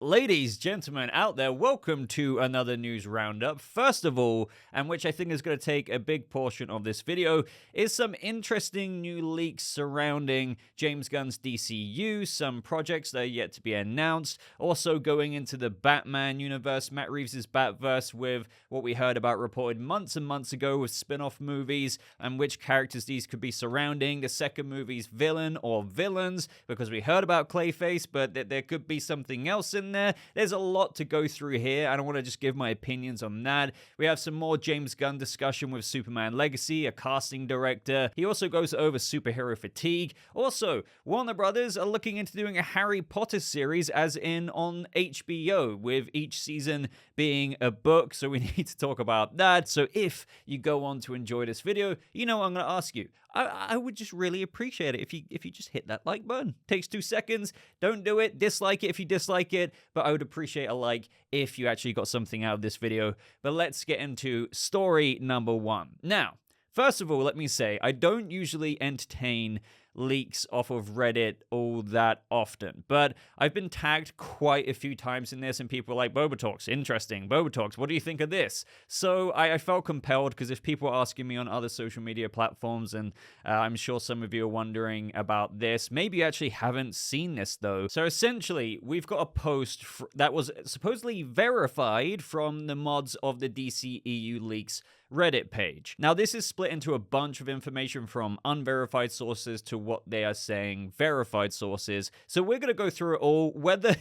Ladies, gentlemen out there, welcome to another news roundup. First of all, and which I think is going to take a big portion of this video, is some interesting new leaks surrounding James Gunn's DCU, some projects that are yet to be announced, also going into the Batman universe, Matt Reeves' Batverse, with what we heard about reported months and months ago with spin-off movies, and which characters these could be surrounding the second movie's villain or villains, because we heard about Clayface, but there could be something else in there. There's a lot to go through here. I don't want to just give my opinions on that. We have some more James Gunn discussion with Superman Legacy, a casting director. He also goes over superhero fatigue. Also, Warner Brothers are looking into doing a Harry Potter series, as in on HBO, with each season being a book, so we need to talk about that. So if you go on to enjoy this video, you know what I'm going to ask you. I would just really appreciate it if you just hit that like button. Takes 2 seconds. Don't do it. Dislike it if you dislike it. But I would appreciate a like if you actually got something out of this video. But let's get into story number 1. Now, first of all, let me say, I don't usually entertain leaks off of Reddit all that often, but I've been tagged quite a few times in this, and people are like, BobaTalks, interesting, BobaTalks, what do you think of this? So I felt compelled, because if people are asking me on other social media platforms, and I'm sure some of you are wondering about this, maybe you actually haven't seen this though. So essentially, we've got a post that was supposedly verified from the mods of the DCEU leaks Reddit page. Now, this is split into a bunch of information from unverified sources to what they are saying verified sources. So we're going to go through it all. Whether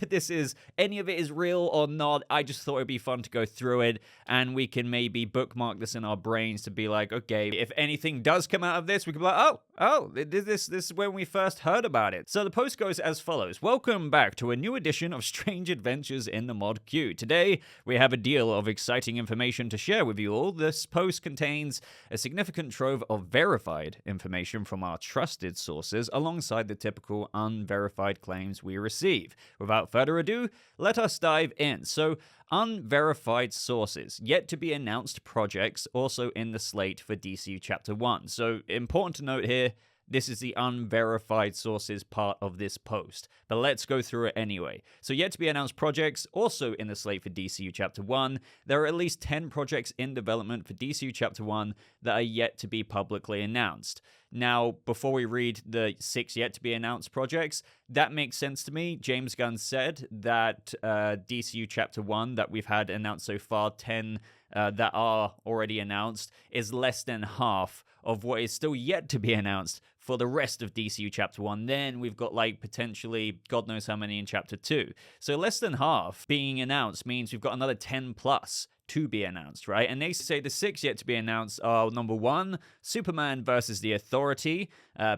any of it is real or not, I just thought it'd be fun to go through it, and we can maybe bookmark this in our brains to be like, okay, if anything does come out of this, we can be like, oh, this is when we first heard about it. So the post goes as follows. Welcome back to a new edition of Strange Adventures in the Mod Queue. Today, we have a deal of exciting information to share with you all. This post contains a significant trove of verified information from our trusted sources, alongside the typical unverified claims we receive. Without further ado, let us dive in. So, unverified sources, yet to be announced projects also in the slate for DCU Chapter 1. So, important to note here, this is the unverified sources part of this post, but let's go through it anyway. So, yet to be announced projects also in the slate for DCU Chapter 1. There are at least 10 projects in development for DCU Chapter 1 that are yet to be publicly announced. Now, before we read the 6 yet to be announced projects, that makes sense to me. James Gunn said that DCU Chapter 1 that we've had announced so far, 10 that are already announced, is less than half of what is still yet to be announced for the rest of DCU Chapter 1. Then we've got like potentially God knows how many in Chapter 2. So less than half being announced means we've got another 10 plus to be announced, right? And they say the 6 yet to be announced are number 1, Superman versus the Authority,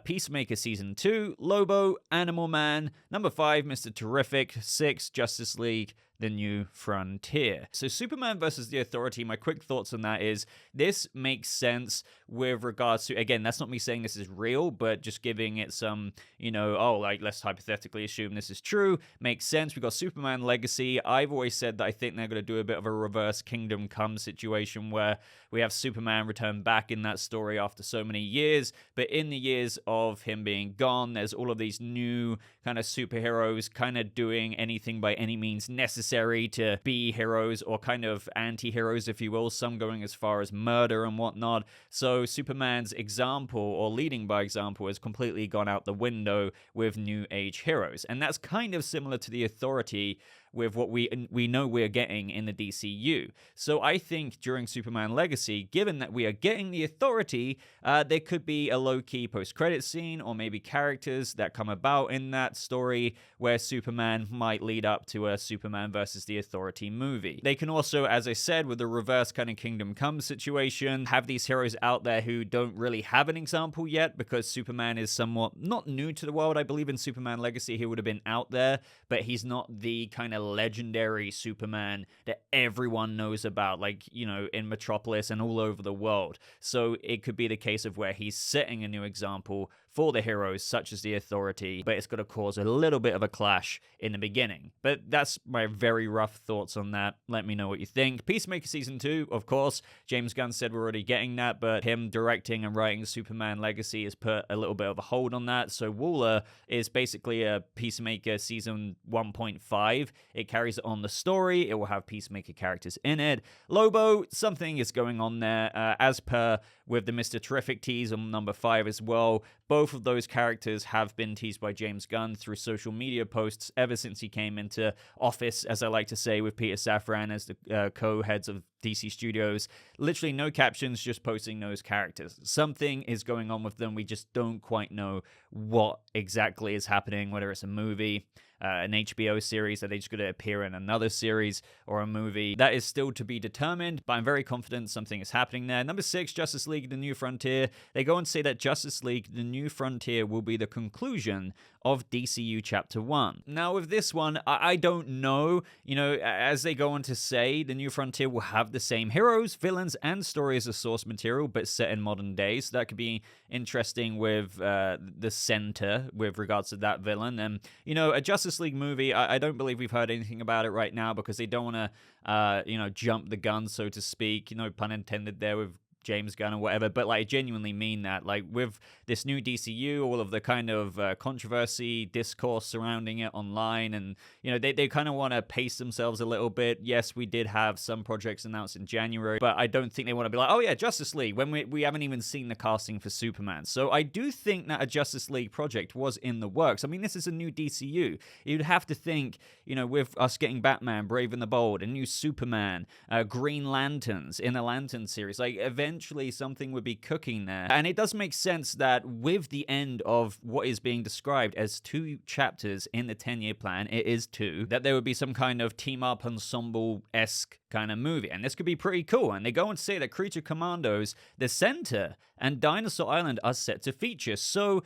Peacemaker Season 2, Lobo, Animal Man, number 5, Mr. Terrific, 6, Justice League, The New Frontier. So Superman versus the Authority, my quick thoughts on that is, this makes sense with regards to, again, that's not me saying this is real, but just giving it some, let's hypothetically assume this is true, makes sense. We've got Superman Legacy. I've always said that I think they're going to do a bit of a reverse Kingdom Come situation where we have Superman return back in that story after so many years, but in the years of him being gone, there's all of these new kind of superheroes kind of doing anything by any means necessary to be heroes, or kind of anti-heroes, if you will, some going as far as murder and whatnot. So Superman's example, or leading by example, has completely gone out the window with new age heroes. And that's kind of similar to the Authority with what we know we're getting in the DCU. So I think during Superman Legacy, given that we are getting the Authority, there could be a low-key post-credit scene, or maybe characters that come about in that story where Superman might lead up to a Superman versus the Authority movie. They can also, as I said, with the reverse kind of Kingdom Come situation, have these heroes out there who don't really have an example yet, because Superman is somewhat not new to the world. I believe in Superman Legacy he would have been out there, but he's not the kind of legendary Superman that everyone knows about, like, in Metropolis and all over the world. So it could be the case of where he's setting a new example for the heroes, such as the Authority, but it's going to cause a little bit of a clash in the beginning. But that's my very rough thoughts on that. Let me know what you think. Peacemaker Season 2, of course. James Gunn said we're already getting that, but him directing and writing Superman Legacy has put a little bit of a hold on that. So Waller is basically a Peacemaker Season 1.5. It carries on the story. It will have Peacemaker characters in it. Lobo, something is going on there, as per with the Mr. Terrific tease on number 5 as well. Both of those characters have been teased by James Gunn through social media posts ever since he came into office, as I like to say, with Peter Safran as the co-heads of DC Studios. Literally no captions, just posting those characters. Something is going on with them. We just don't quite know what exactly is happening, whether it's a movie, an HBO series, are they just going to appear in another series or a movie? That is still to be determined, but I'm very confident something is happening there. Number 6, Justice League The New Frontier. They go and say that Justice League The New Frontier will be the conclusion of DCU Chapter 1. Now, with this one, I don't know. You know, as they go on to say, The New Frontier will have the same heroes, villains, and story as a source material, but set in modern days. So that could be interesting with the center with regards to that villain. And, you know, a Justice League movie, I don't believe we've heard anything about it right now because they don't want to, you know, jump the gun, so to speak. You know, pun intended there with James Gunn or whatever, but like I genuinely mean that. Like with this new DCU, all of the kind of controversy, discourse surrounding it online, and you know they kind of want to pace themselves a little bit. Yes, we did have some projects announced in January, but I don't think they want to be like, oh yeah, Justice League, when we haven't even seen the casting for Superman. So I do think that a Justice League project was in the works. I mean, this is a new DCU. You'd have to think, you know, with us getting Batman, Brave and the Bold, a new Superman, Green Lanterns in the Lantern series, like eventually something would be cooking there. And it does make sense that with the end of what is being described as 2 chapters in the 10-year plan, it is 2, that there would be some kind of team-up ensemble-esque kind of movie. And this could be pretty cool. And they go and say that Creature Commandos, the Center, and Dinosaur Island are set to feature. So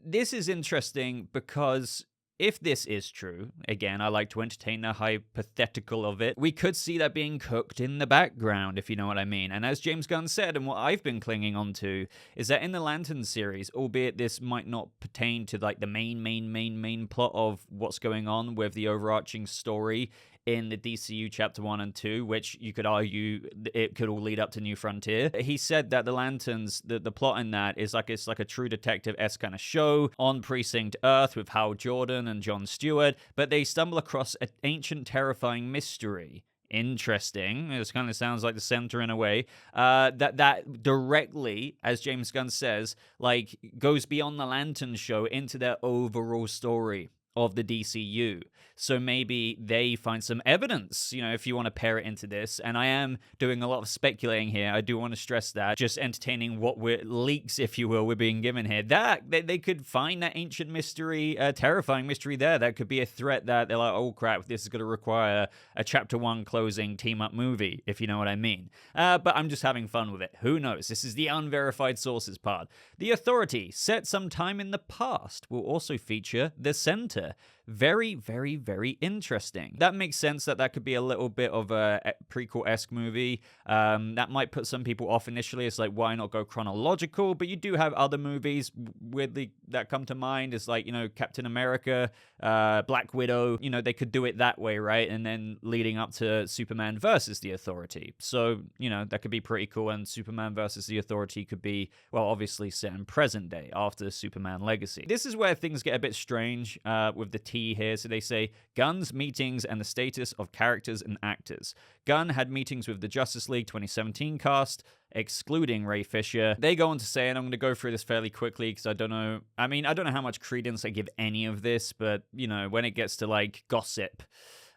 this is interesting because if this is true, again, I like to entertain the hypothetical of it, we could see that being cooked in the background, if you know what I mean. And as James Gunn said, and what I've been clinging on to, is that in the Lantern series, albeit this might not pertain to like the main plot of what's going on with the overarching story in the DCU Chapter 1 and 2, which you could argue it could all lead up to New Frontier. He said that the Lanterns, the plot in that is like, it's like a True Detective-esque kind of show on Precinct Earth with Hal Jordan and Jon Stewart, but they stumble across an ancient, terrifying mystery. Interesting. This kind of sounds like the Center in a way. That directly, as James Gunn says, like goes beyond the Lantern show into their overall story of the DCU. So maybe they find some evidence, you know, if you want to pair it into this. And I am doing a lot of speculating here. I do want to stress that. Just entertaining what leaks, if you will, we're being given here. That they could find that ancient mystery, terrifying mystery there. That could be a threat that they're like, oh crap, this is going to require a Chapter 1 closing team-up movie, if you know what I mean. But I'm just having fun with it. Who knows? This is the unverified sources part. The Authority, set some time in the past, will also feature the Center. Very, very, very interesting. That makes sense that could be a little bit of a prequel-esque movie. That might put some people off initially. It's like, why not go chronological? But you do have other movies weirdly that come to mind. It's like, you know, Captain America, Black Widow. You know, they could do it that way, right? And then leading up to Superman versus the Authority. So, you know, that could be pretty cool. And Superman versus the Authority could be, well, obviously set in present day after Superman Legacy. This is where things get a bit strange with the team here. So they say Gunn's meetings and the status of characters and actors. Gunn had meetings with the Justice League 2017 cast, excluding Ray Fisher. They go on to say, and I'm going to go through this fairly quickly because I don't know how much credence I give any of this, but you know, when it gets to like gossip,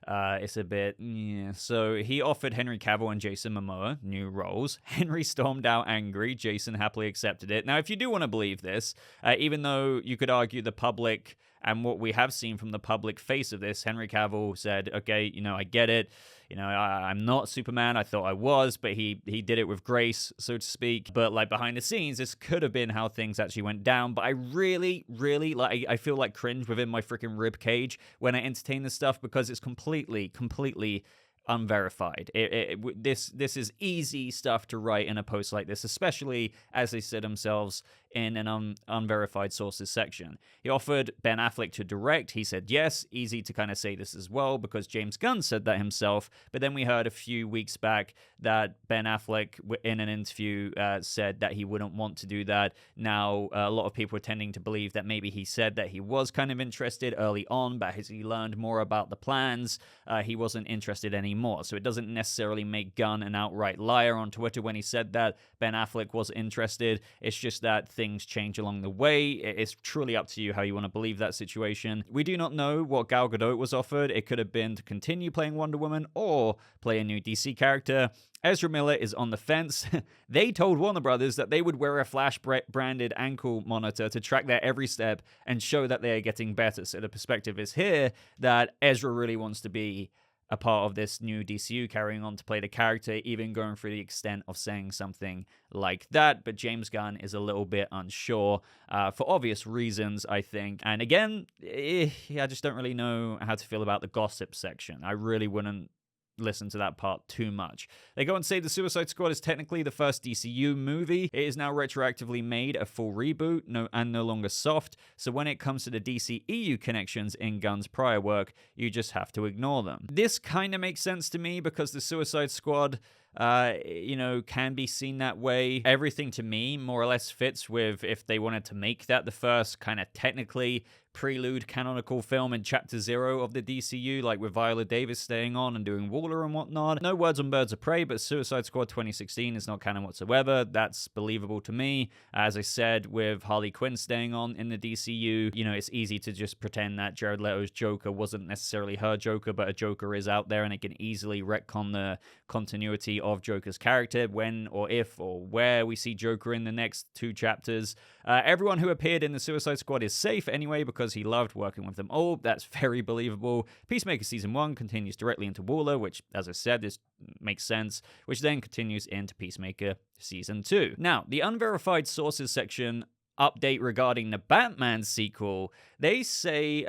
it's a bit, yeah. So he offered Henry Cavill and Jason Momoa new roles. Henry stormed out angry. Jason happily accepted it. Now, if you do want to believe this, even though you could argue the public and what we have seen from the public face of this, Henry Cavill said, okay, you know, I get it. You know, I'm not Superman. I thought I was, but he did it with grace, so to speak. But like behind the scenes, this could have been how things actually went down. But I really, really like, I feel like cringe within my freaking rib cage when I entertain this stuff because it's completely unverified. This is easy stuff to write in a post like this, especially as they said themselves in an unverified sources section. He offered Ben Affleck to direct. He said yes. Easy to kind of say this as well because James Gunn said that himself. But then we heard a few weeks back that Ben Affleck in an interview said that he wouldn't want to do that. Now, a lot of people are tending to believe that maybe he said that he was kind of interested early on, but as he learned more about the plans, he wasn't interested anymore. So it doesn't necessarily make Gunn an outright liar on Twitter when he said that Ben Affleck was interested. It's just that things change along the way. It's truly up to you how you want to believe that situation. We do not know what Gal Gadot was offered. It could have been to continue playing Wonder Woman or play a new DC character. Ezra Miller is on the fence. They told Warner Brothers that they would wear a Flash-branded ankle monitor to track their every step and show that they are getting better. So the perspective is here that Ezra really wants to be a part of this new DCU, carrying on to play the character, even going through the extent of saying something like that. But James Gunn is a little bit unsure for obvious reasons, I think. And again, I just don't really know how to feel about the gossip section. I really wouldn't listen to that part too much. They go and say the Suicide Squad is technically the first DCU movie. It is now retroactively made a full reboot and no longer soft. So when it comes to the DCEU connections in Gunn's prior work, you just have to ignore them. This kind of makes sense to me because the Suicide Squad can be seen that way. Everything to me more or less fits with if they wanted to make that the first kind of technically prelude canonical film in Chapter 0 of the DCU, like with Viola Davis staying on and doing Waller and whatnot. No words on Birds of Prey, but Suicide Squad 2016 is not canon whatsoever. That's believable to me. As I said, with Harley Quinn staying on in the DCU, it's easy to just pretend that Jared Leto's Joker wasn't necessarily her Joker, but a Joker is out there, and it can easily retcon the continuity of Joker's character when or if or where we see Joker in the next 2 chapters. Everyone who appeared in the Suicide Squad is safe anyway because he loved working with them all. That's very believable. Peacemaker Season 1 continues directly into Waller, which, as I said, this makes sense, which then continues into Peacemaker Season 2. Now, the unverified sources section update regarding the Batman sequel, they say,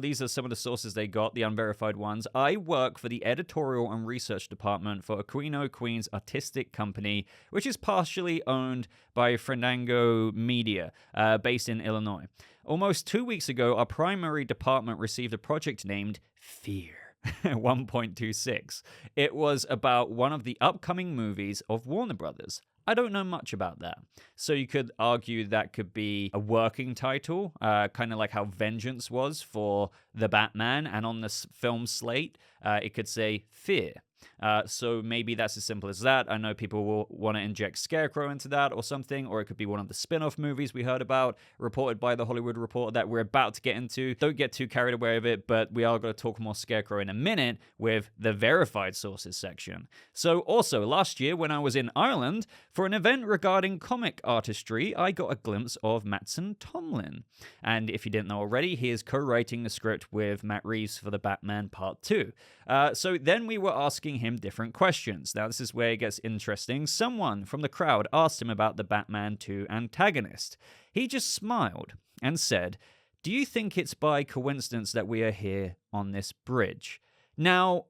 these are some of the sources they got, the unverified ones. I work for the editorial and research department for Aquino Queen's artistic company, which is partially owned by Fandango Media, based in Illinois. Almost 2 weeks ago, our primary department received a project named Fear 1.26. It was about one of the upcoming movies of Warner Brothers. I don't know much about that. So you could argue that could be a working title, kind of like how Vengeance was for The Batman, and on this film slate, it could say Fear. So maybe that's as simple as that. I know people will want to inject Scarecrow into that or something, or it could be one of the spin-off movies we heard about, reported by The Hollywood Reporter, that we're about to get into. Don't get too carried away with it, but we are going to talk more Scarecrow in a minute with the verified sources section. So also, last year when I was in Ireland for an event regarding comic artistry, I got a glimpse of Mattson Tomlin. And if you didn't know already, he is co-writing the script with Matt Reeves for The Batman Part 2. So then we were asking him different questions. Now, this is where it gets interesting. Someone from the crowd asked him about the Batman 2 antagonist. He just smiled and said, "Do you think it's by coincidence that we are here on this bridge?" Now,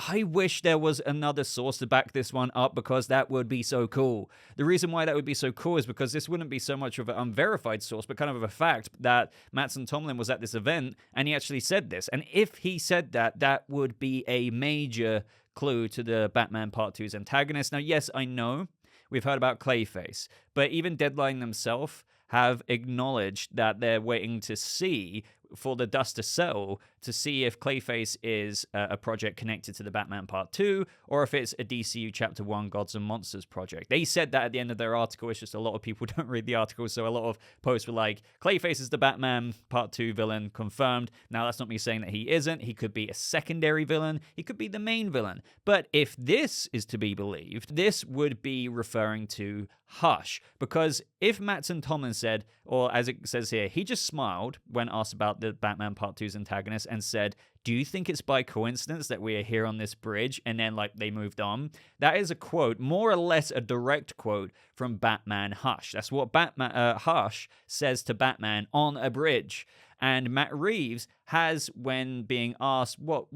I wish there was another source to back this one up because that would be so cool. The reason why that would be so cool is because this wouldn't be so much of an unverified source, but kind of a fact that Mattson Tomlin was at this event and he actually said this. And if he said that, that would be a major clue to the Batman Part 2's antagonist. Now, yes, I know we've heard about Clayface, but even Deadline themselves have acknowledged that they're waiting to see for the dust to settle to see if Clayface is a project connected to the Batman Part 2 or if it's a DCU Chapter 1 Gods and Monsters project. They said that at the end of their article. It's just a lot of people don't read the article, so a lot of posts were like, Clayface is the Batman Part 2 villain, confirmed. Now, that's not me saying that he isn't. He could be a secondary villain. He could be the main villain. But if this is to be believed, this would be referring to Hush. Because if Mattson Tomlin said, or as it says here, he just smiled when asked about the Batman Part 2's antagonist and said, "Do you think it's by coincidence that we are here on this bridge?" And then, they moved on. That is a quote, more or less a direct quote from Batman Hush. That's what Hush says to Batman on a bridge. And Matt Reeves has, when being asked what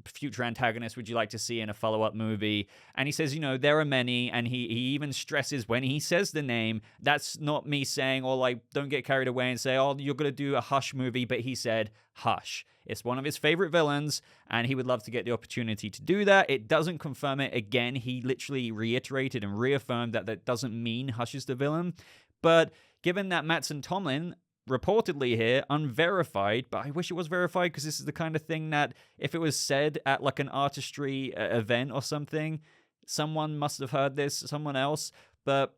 future antagonist would you like to see in a follow-up movie, and he says, there are many, and he even stresses when he says the name, that's not me saying, or like, don't get carried away and say, oh, you're going to do a Hush movie, but he said Hush. It's one of his favorite villains, and he would love to get the opportunity to do that. It doesn't confirm it. Again, he literally reiterated and reaffirmed that that doesn't mean Hush is the villain. But given that Mattson Tomlin, reportedly here, unverified, but I wish it was verified because this is the kind of thing that if it was said at like an artistry event or something, someone must have heard this, someone else. But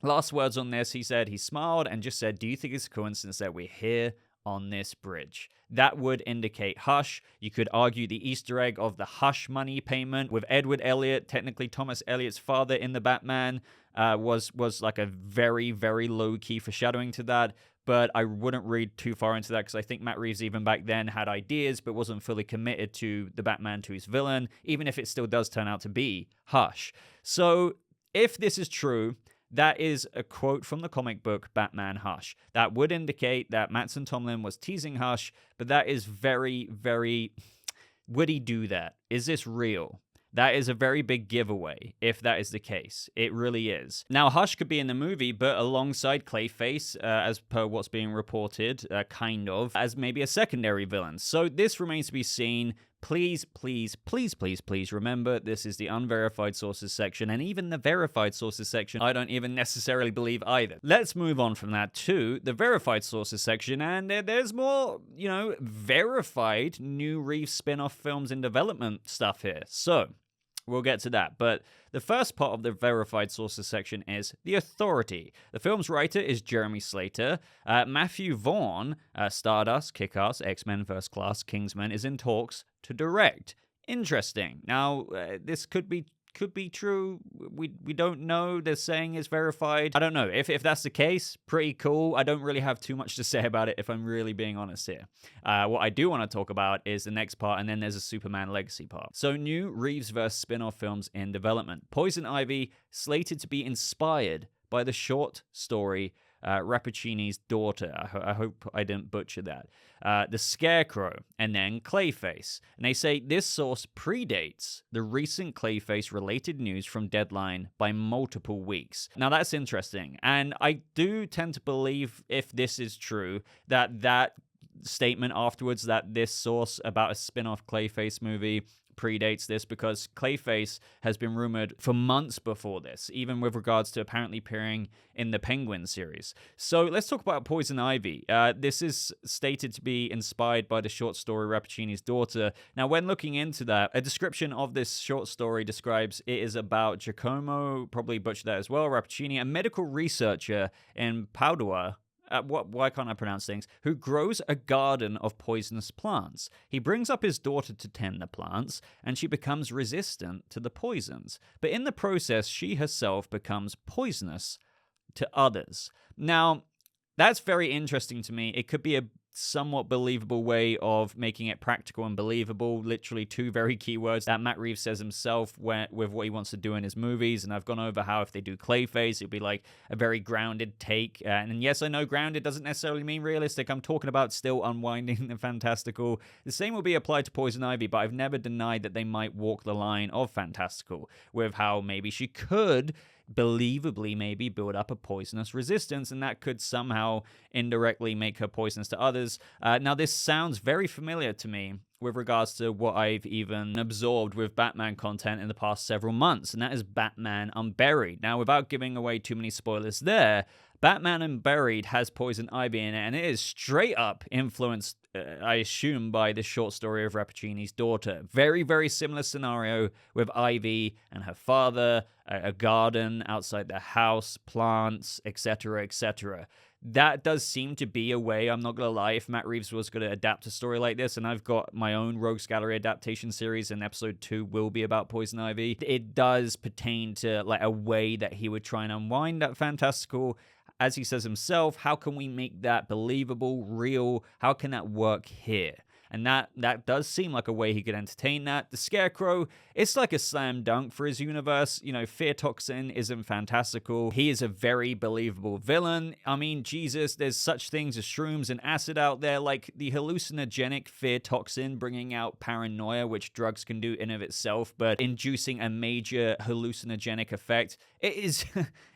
last words on this, he said, he smiled and just said, do you think it's a coincidence that we're here on this bridge? That would indicate Hush. You could argue the Easter egg of the Hush money payment with Edward Elliot, technically Thomas Elliot's father in the Batman, was like a very, very low-key foreshadowing to that. But I wouldn't read too far into that because I think Matt Reeves even back then had ideas but wasn't fully committed to the Batman to his villain, even if it still does turn out to be Hush. So if this is true, that is a quote from the comic book Batman Hush. That would indicate that Mattson Tomlin was teasing Hush, but that is very, very... Would he do that? Is this real? That is a very big giveaway, if that is the case. It really is. Now, Hush could be in the movie, but alongside Clayface, as per what's being reported, kind of, as maybe a secondary villain. So this remains to be seen. Please, please, please, please, please remember, this is the unverified sources section, and even the verified sources section, I don't even necessarily believe either. Let's move on from that to the verified sources section, and there's more, verified new Reeves spin-off films in development stuff here. So, we'll get to that, but the first part of the verified sources section is The Authority. The film's writer is Jeremy Slater. Matthew Vaughn, Stardust, Kick-Ass, X-Men, First Class, Kingsman, is in talks to direct. Interesting. Now, this could be true. We don't know. They're saying it's verified. I don't know. If that's the case, pretty cool. I don't really have too much to say about it if I'm really being honest here. What I do want to talk about is the next part, and then there's a Superman Legacy part. So new Reeves-verse spin-off films in development. Poison Ivy slated to be inspired by the short story Rappaccini's Daughter. I hope I didn't butcher that. The Scarecrow, and then Clayface. And they say this source predates the recent Clayface-related news from Deadline by multiple weeks. Now that's interesting, and I do tend to believe, if this is true, that statement afterwards, that this source about a spin-off Clayface movie predates this, because Clayface has been rumored for months before this, even with regards to apparently appearing in the Penguin series. So let's talk about Poison Ivy. This is stated to be inspired by the short story Rappaccini's Daughter. Now, when looking into that, a description of this short story describes it is about Giacomo, probably butchered that as well, Rappaccini, a medical researcher in Padua, why can't I pronounce things? Who grows a garden of poisonous plants. He brings up his daughter to tend the plants, and she becomes resistant to the poisons. But in the process, she herself becomes poisonous to others. Now, that's very interesting to me. It could be a somewhat believable way of making it practical and believable. Literally two very key words that Matt Reeves says himself with what he wants to do in his movies. And I've gone over how if they do Clayface, it'd be like a very grounded take. And yes, I know grounded doesn't necessarily mean realistic. I'm talking about still unwinding the fantastical. The same will be applied to Poison Ivy, but I've never denied that they might walk the line of fantastical with how maybe she could believably maybe build up a poisonous resistance, and that could somehow indirectly make her poisonous to others. Now, this sounds very familiar to me with regards to what I've even absorbed with Batman content in the past several months, and that is Batman Unburied. Now, without giving away too many spoilers there, Batman Unburied has Poison Ivy in it, and it is straight up influenced, I assume, by the short story of Rappaccini's Daughter. Very, very similar scenario with Ivy and her father, a garden outside the house, plants, etc., etc. That does seem to be a way, I'm not going to lie, if Matt Reeves was going to adapt a story like this, and I've got my own Rogues Gallery adaptation series, and episode 2 will be about Poison Ivy, it does pertain to like a way that he would try and unwind that fantastical. As he says himself, how can we make that believable, real? How can that work here? and that does seem like a way he could entertain that. The Scarecrow, it's like a slam dunk for his universe. You know, Fear Toxin isn't fantastical. He is a very believable villain. I mean, Jesus, there's such things as shrooms and acid out there, like the hallucinogenic Fear Toxin bringing out paranoia, which drugs can do in of itself, but inducing a major hallucinogenic effect. It is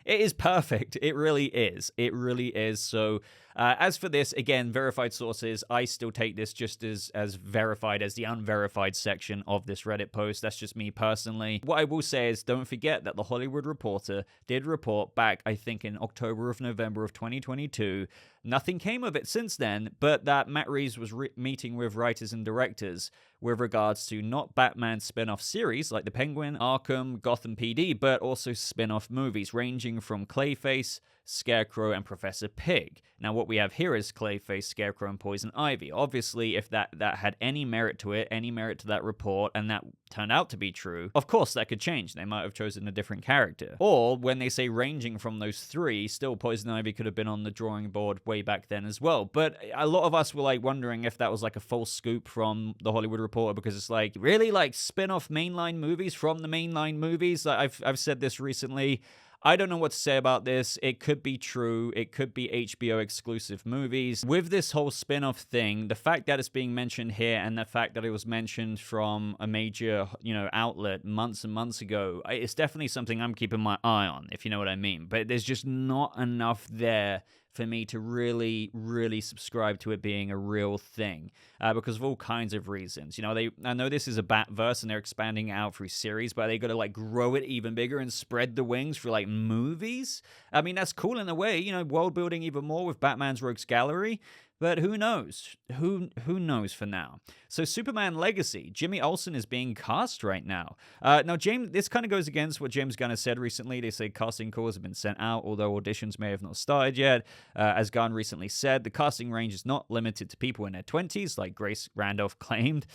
it is perfect. It really is. It really is. So as for this, again, verified sources, I still take this just as verified as the unverified section of this Reddit post. That's just me personally. What I will say is, don't forget that The Hollywood Reporter did report back, I think in October of November of 2022. Nothing came of it since then, but that Matt Reeves was meeting with writers and directors with regards to not Batman spin-off series like The Penguin, Arkham, Gotham PD, but also spin-off movies ranging from Clayface, Scarecrow, and Professor Pig. Now, what we have here is Clayface, Scarecrow, and Poison Ivy. Obviously, if that had any merit to it, any merit to that report, and that turned out to be true, of course that could change. They might have chosen a different character. Or, when they say ranging from those three, still Poison Ivy could have been on the drawing board way back then as well. But a lot of us were like wondering if that was like a false scoop from The Hollywood Reporter, because it's like, really, like spin-off mainline movies from the mainline movies? Like, I've said this recently. I don't know what to say about this. It could be true. It could be HBO exclusive movies. With this whole spin-off thing, the fact that it's being mentioned here and the fact that it was mentioned from a major, outlet months and months ago, it's definitely something I'm keeping my eye on, if you know what I mean. But there's just not enough there for me to really, really subscribe to it being a real thing, because of all kinds of reasons. I know this is a Batverse and they're expanding out through series, but they got to like grow it even bigger and spread the wings for like movies. I mean, that's cool in a way, world building even more with Batman's Rogues Gallery. But who knows? Who knows for now? So Superman Legacy, Jimmy Olsen is being cast right now. Now, this kind of goes against what James Gunn has said recently. They say casting calls have been sent out, although auditions may have not started yet. As Gunn recently said, the casting range is not limited to people in their 20s, like Grace Randolph claimed.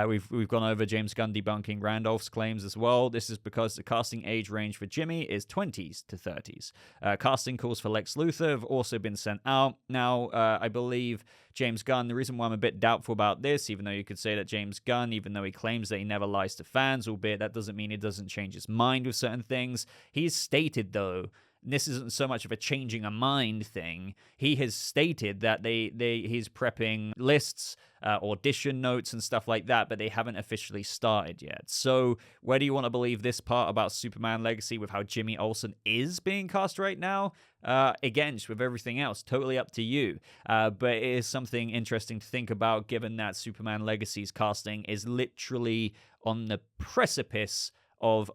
We've gone over James Gunn debunking Randolph's claims as well. This is because the casting age range for Jimmy is 20s to 30s. Casting calls for Lex Luthor have also been sent out. Now, I believe James Gunn, the reason why I'm a bit doubtful about this, even though you could say that James Gunn, even though he claims that he never lies to fans, albeit that doesn't mean he doesn't change his mind with certain things, he's stated, though, this isn't so much of a changing a mind thing. He has stated that he's prepping lists, audition notes and stuff like that, but they haven't officially started yet. So where do you want to believe this part about Superman Legacy with how Jimmy Olsen is being cast right now? Again, just with everything else, totally up to you. But it is something interesting to think about, given that Superman Legacy's casting is literally on the precipice of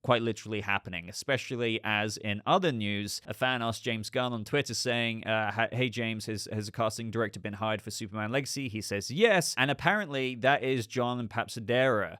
quite literally happening, especially as in other news, a fan asked James Gunn on Twitter saying, hey James, has a casting director been hired for Superman Legacy? He says yes, and apparently that is John Papsadera,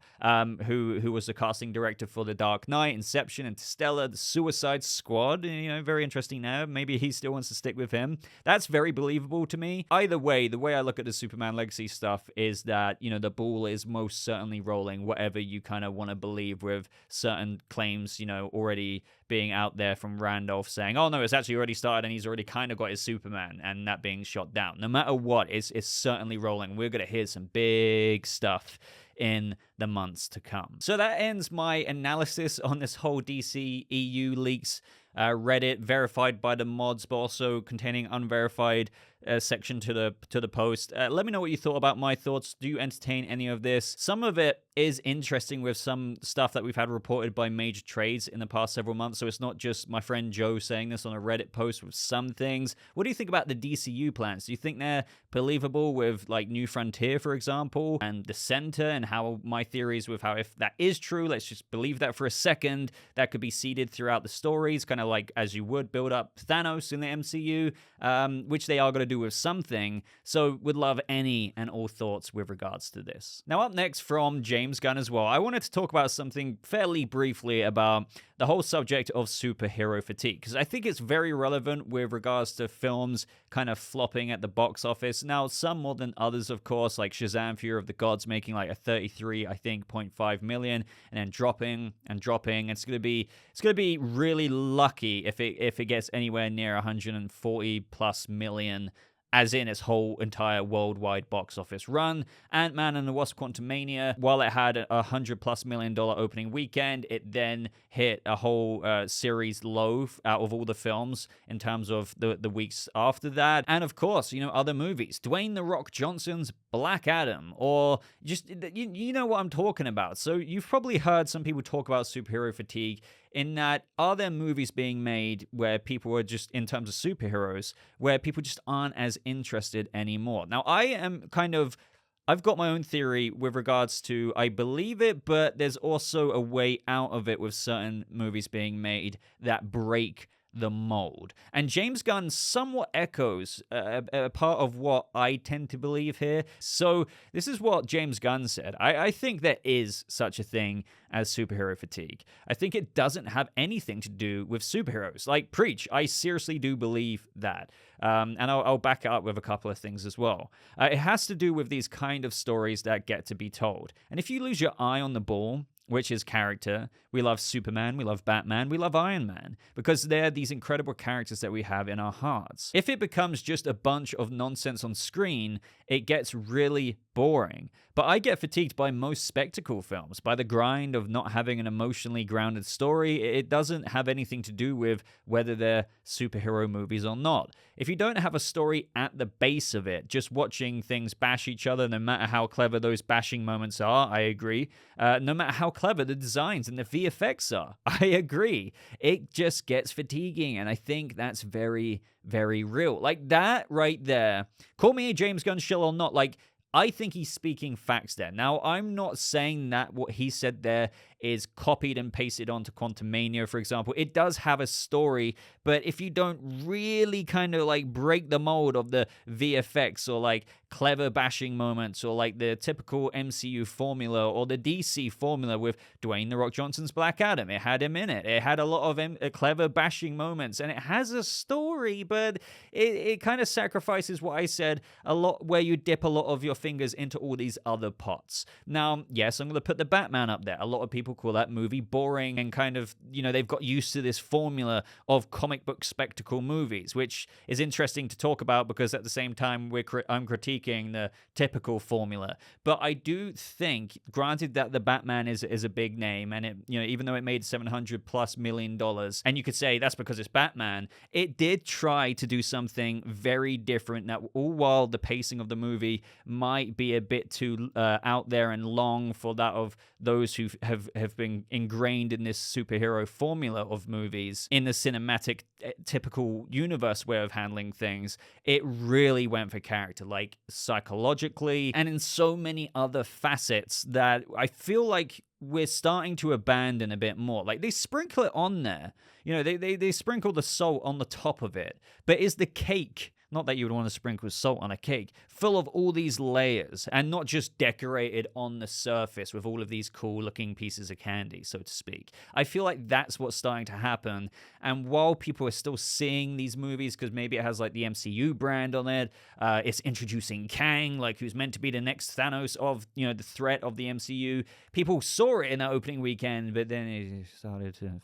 who was the casting director for The Dark Knight, Inception, Interstellar, The Suicide Squad. Very interesting now. Maybe he still wants to stick with him. That's very believable to me. Either way, the way I look at the Superman Legacy stuff is that, the ball is most certainly rolling, whatever you kind of want to believe, with certain claims, already being out there from Randolph saying, oh no, it's actually already started and he's already kind of got his Superman, and that being shot down. No matter what, it's certainly rolling. We're going to hear some big stuff in the months to come. So that ends my analysis on this whole DCEU leaks Reddit, verified by the mods, but also containing unverified section to the post. Let me know what you thought about my thoughts. Do you entertain any of this? Some of it is interesting with some stuff that we've had reported by major trades in the past several months, so it's not just my friend Joe saying this on a Reddit post with some things. What do you think about the DCU plans? Do you think they're believable with like New Frontier, for example, and the Center, and how my theories with how, if that is true, let's just believe that for a second, that could be seeded throughout the stories, kind of like as you would build up Thanos in the MCU, which they are going to do with something. So would love any and all thoughts with regards to this. Now, up next from James Gunn as well, I wanted to talk about something fairly briefly about the whole subject of superhero fatigue, because I think it's very relevant with regards to films kind of flopping at the box office. Now, some more than others, of course, like Shazam! Fury of the Gods making like a 33, I think, 0.5 million, and then dropping and dropping. It's gonna be really lucky if it gets anywhere near 140 plus million as in its whole entire worldwide box office run. Ant-Man and the Wasp: Quantumania, while it had a $100+ million opening weekend, it then hit a whole series low out of all the films in terms of the weeks after that. And of course, other movies. Dwayne "The Rock" Johnson's Black Adam, or just, you know what I'm talking about. So you've probably heard some people talk about superhero fatigue, in that, are there movies being made where people are just, in terms of superheroes, where people just aren't as interested anymore? Now, I've got my own theory with regards to, I believe it, but there's also a way out of it with certain movies being made that break the mold. And James Gunn somewhat echoes a part of what I tend to believe here. So this is what James Gunn said. I think there is such a thing as superhero fatigue. I think it doesn't have anything to do with superheroes. Like, preach. I seriously do believe that. And I'll back it up with a couple of things as well. It has to do with these kind of stories that get to be told. And if you lose your eye on the ball, which is character. We love Superman, we love Batman, we love Iron Man, because they're these incredible characters that we have in our hearts. If it becomes just a bunch of nonsense on screen, it gets really boring. But I get fatigued by most spectacle films, by the grind of not having an emotionally grounded story. It doesn't have anything to do with whether they're superhero movies or not. If you don't have a story at the base of it, just watching things bash each other, no matter how clever those bashing moments are, I agree. No matter how clever the designs and the VFX are, I agree. It just gets fatiguing, and I think that's very, very real. Like, that right there, call me a James Gunn shill or not, like, I think he's speaking facts there. Now, I'm not saying that what he said there is copied and pasted onto Quantumania, for example. It does have a story, but if you don't really kind of like break the mold of the VFX or like clever bashing moments or like the typical MCU formula or the DC formula with Dwayne "The Rock" Johnson's Black Adam, it had him in it. It had a lot of clever bashing moments, and it has a story, but it kind of sacrifices what I said a lot, where you dip a lot of your fingers into all these other pots. Now, yes, I'm going to put the Batman up there. A lot of people call that movie boring, and kind of, they've got used to this formula of comic book spectacle movies, which is interesting to talk about because at the same time I'm critiquing the typical formula. But I do think, granted that the Batman is a big name, and it, even though it made $700+ million, and you could say that's because it's Batman, it did try to do something very different. That all while the pacing of the movie might be a bit too out there and long for that of those who have been ingrained in this superhero formula of movies, in the cinematic typical universe way of handling things, it really went for character, like psychologically and in so many other facets that I feel like we're starting to abandon a bit more. Like, they sprinkle it on there, they sprinkle the salt on the top of it, but is the cake, not that you would want to sprinkle salt on a cake, full of all these layers and not just decorated on the surface with all of these cool looking pieces of candy, so to speak. I feel like that's what's starting to happen. And while people are still seeing these movies because maybe it has like the MCU brand on it, it's introducing Kang, like who's meant to be the next Thanos of, the threat of the MCU. People saw it in that opening weekend, but then it started to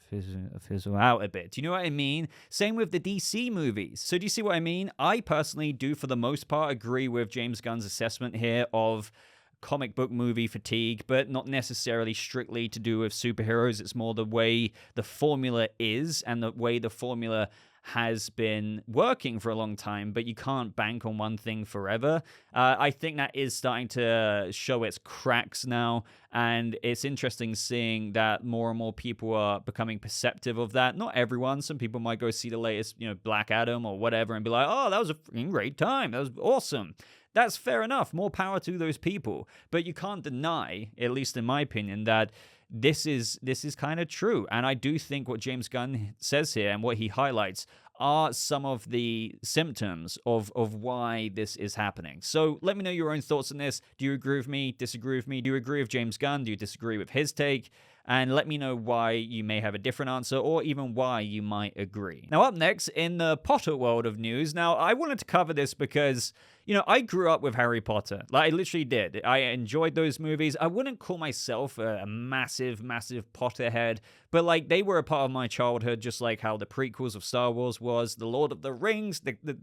fizzle out a bit. Do you know what I mean? Same with the DC movies. So do you see what I mean? I personally do, for the most part, agree with James Gunn's assessment here of comic book movie fatigue, but not necessarily strictly to do with superheroes. It's more the way the formula is and the way the formula has been working for a long time, but you can't bank on one thing forever. I think that is starting to show its cracks now, and it's interesting seeing that more and more people are becoming perceptive of that. Not everyone. Some people might go see the latest, Black Adam or whatever and be like, oh, that was a freaking great time. That was awesome. That's fair enough. More power to those people. But you can't deny, at least in my opinion, that this is kind of true. And I do think what James Gunn says here and what he highlights are some of the symptoms of why this is happening. So let me know your own thoughts on this. Do you agree with me? Disagree with me? Do you agree with James Gunn? Do you disagree with his take? And let me know why you may have a different answer, or even why you might agree. Now, up next in the Potter world of news. Now, I wanted to cover this because, I grew up with Harry Potter. Like, I literally did. I enjoyed those movies. I wouldn't call myself a massive, massive Potterhead, but like, they were a part of my childhood, just like how the prequels of Star Wars was, the Lord of the Rings, the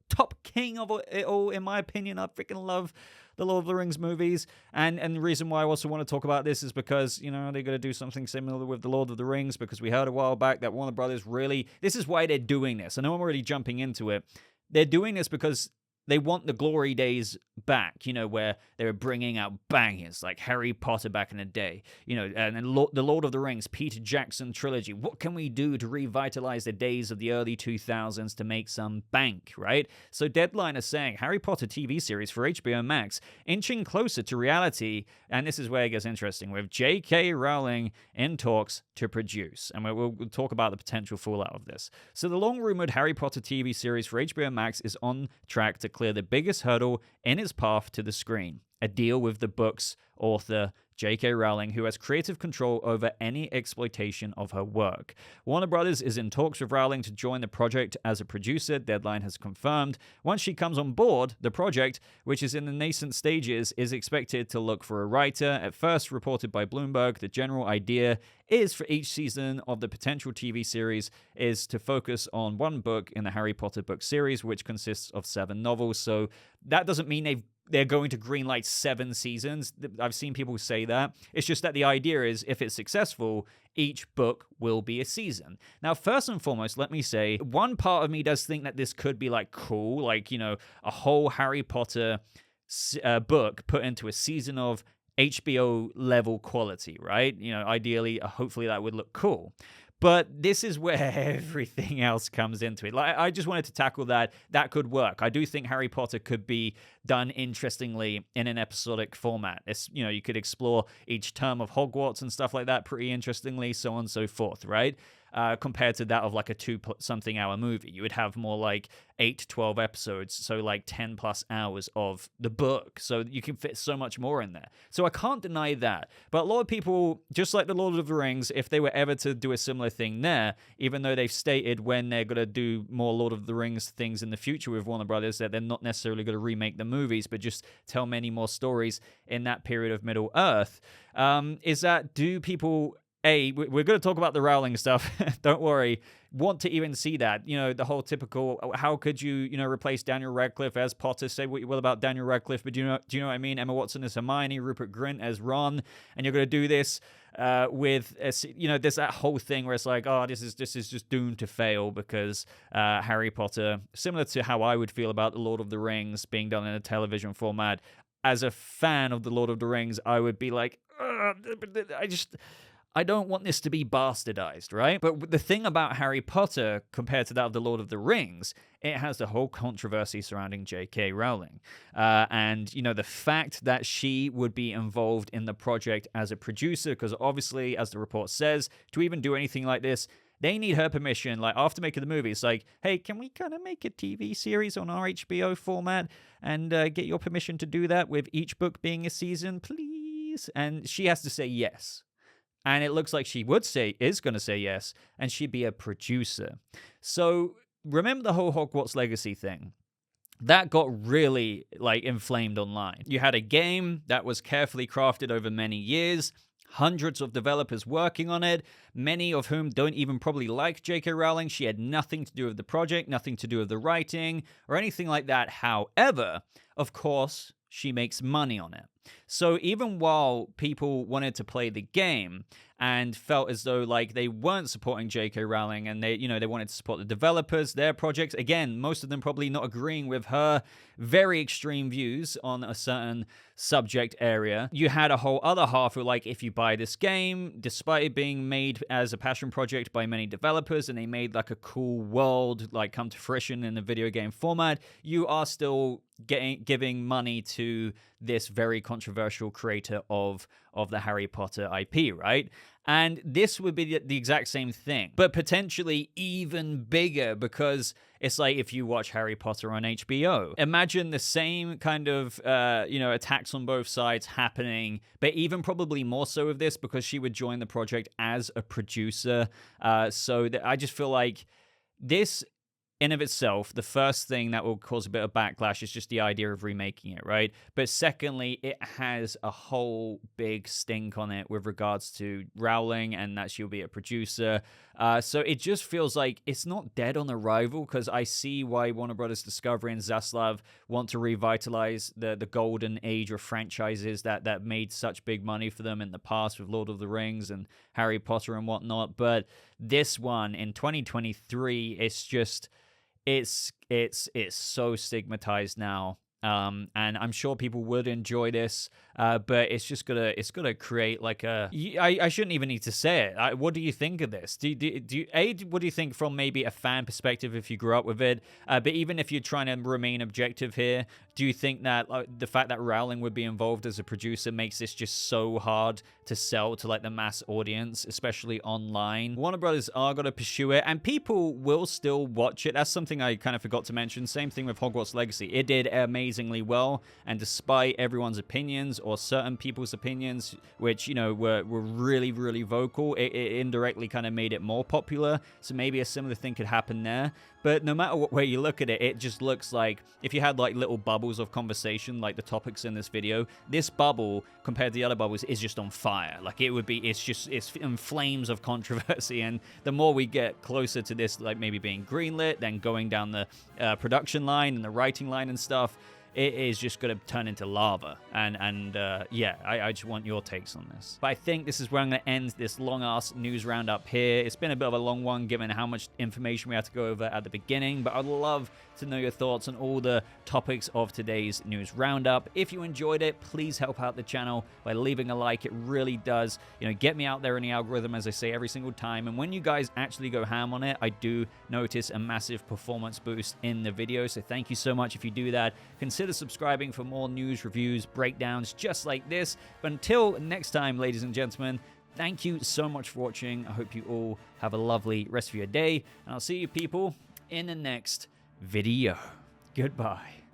top king of it all, in my opinion. I freaking love the Lord of the Rings movies. And the reason why I also want to talk about this is because, they're going to do something similar with the Lord of the Rings, because we heard a while back that Warner Brothers really, this is why they're doing this. I know I'm already jumping into it. They're doing this because they want the glory days back, where they were bringing out bangers like Harry Potter back in the day, and then the Lord of the Rings, Peter Jackson trilogy. What can we do to revitalize the days of the early 2000s to make some bank, right? So Deadline is saying Harry Potter TV series for HBO Max, inching closer to reality, and this is where it gets interesting, with J.K. Rowling in talks to produce, and we'll talk about the potential fallout of this. So the long-rumored Harry Potter TV series for HBO Max is on track to clear the biggest hurdle in its path to the screen, a deal with the book's author, J.K. Rowling, who has creative control over any exploitation of her work. Warner Brothers is in talks with Rowling to join the project as a producer, Deadline has confirmed. Once she comes on board, the project, which is in the nascent stages, is expected to look for a writer. At first reported by Bloomberg, the general idea is for each season of the potential TV series is to focus on one book in the Harry Potter book series, which consists of 7 novels. So that doesn't mean they're going to greenlight 7 seasons. I've seen people say that. It's just that the idea is, if it's successful, each book will be a season. Now, first and foremost, let me say, one part of me does think that this could be cool, a whole Harry Potter book put into a season of HBO level quality, right? Ideally, hopefully that would look cool. But this is where everything else comes into it. I just wanted to tackle that. That could work. I do think Harry Potter could be done interestingly in an episodic format. You could explore each term of Hogwarts and stuff like that pretty interestingly, so on and so forth, right? Compared to that of a 2-something hour movie. You would have more 8 to 12 episodes, so 10 plus hours of the book. So you can fit so much more in there. So I can't deny that. But a lot of people, just like the Lord of the Rings, if they were ever to do a similar thing there, even though they've stated when they're going to do more Lord of the Rings things in the future with Warner Brothers, that they're not necessarily going to remake the movies, but just tell many more stories in that period of Middle Earth, is that do people... we're going to talk about the Rowling stuff. Don't worry. Want to even see that. The whole typical, how could you, replace Daniel Radcliffe as Potter? Say what you will about Daniel Radcliffe, but do you know what I mean? Emma Watson as Hermione, Rupert Grint as Ron, and you're going to do this with, there's that whole thing where it's this is just doomed to fail because Harry Potter, similar to how I would feel about The Lord of the Rings being done in a television format. As a fan of The Lord of the Rings, I would be I don't want this to be bastardized, right? But the thing about Harry Potter compared to that of The Lord of the Rings, it has the whole controversy surrounding J.K. Rowling. And, the fact that she would be involved in the project as a producer, because obviously, as the report says, to even do anything like this, they need her permission. After making the movie, it's hey, can we kind of make a TV series on our HBO format and get your permission to do that with each book being a season, please? And she has to say yes. And it looks like she is going to say yes, and she'd be a producer. So remember the whole Hogwarts Legacy thing? That got really inflamed online. You had a game that was carefully crafted over many years, hundreds of developers working on it, many of whom don't even probably like J.K. Rowling. She had nothing to do with the project, nothing to do with the writing, or anything like that. However, of course, she makes money on it. So even while people wanted to play the game and felt as though they weren't supporting J.K. Rowling and they wanted to support the developers, their projects, again, most of them probably not agreeing with her very extreme views on a certain subject area. You had a whole other half who if you buy this game, despite it being made as a passion project by many developers and they made a cool world come to fruition in a video game format, you are still giving money to this very controversial creator of the Harry Potter IP, right? And this would be the exact same thing, but potentially even bigger because it's if you watch Harry Potter on HBO. Imagine the same kind of, attacks on both sides happening, but even probably more so with this because she would join the project as a producer. So that I just feel this in of itself, the first thing that will cause a bit of backlash is just the idea of remaking it, right? But secondly, it has a whole big stink on it with regards to Rowling and that she'll be a producer. So it just feels like it's not dead on arrival, because I see why Warner Brothers Discovery and Zaslav want to revitalize the golden age of franchises that made such big money for them in the past with Lord of the Rings and Harry Potter and whatnot. But this one in 2023, it's just... It's so stigmatized now, and I'm sure people would enjoy this, but it's gonna create like a... I shouldn't even need to say it. What do you think of this? Do you what do you think from maybe a fan perspective if you grew up with it? But even if you're trying to remain objective here, do you think that the fact that Rowling would be involved as a producer makes this just so hard to sell to like the mass audience, especially online? Warner Brothers are going to pursue it, and people will still watch it. That's something I kind of forgot to mention. Same thing with Hogwarts Legacy. It did amazingly well, and despite everyone's opinions or certain people's opinions, which, you know, were really, really vocal, it indirectly kind of made it more popular. So maybe a similar thing could happen there. But no matter what way you look at it, it just looks like if you had like little bubbles of conversation, like the topics in this video, this bubble compared to the other bubbles is just on fire. Like it's in flames of controversy. And the more we get closer to this, like maybe being greenlit, then going down the production line and the writing line and stuff, it is just going to turn into lava. Yeah, I just want your takes on this. But I think this is where I'm going to end this long-ass news roundup here. It's been a bit of a long one given how much information we had to go over at the beginning, but I'd love to know your thoughts on all the topics of today's news roundup. If you enjoyed it, please help out the channel by leaving a like. It really does, you know, get me out there in the algorithm, as I say every single time. And when you guys actually go ham on it, I do notice a massive performance boost in the video. So thank you so much if you do that. Consider subscribing for more news, reviews, breakdowns just like this. But until next time, ladies and gentlemen, thank you so much for watching. I hope you all have a lovely rest of your day, and I'll see you people in the next video. Goodbye.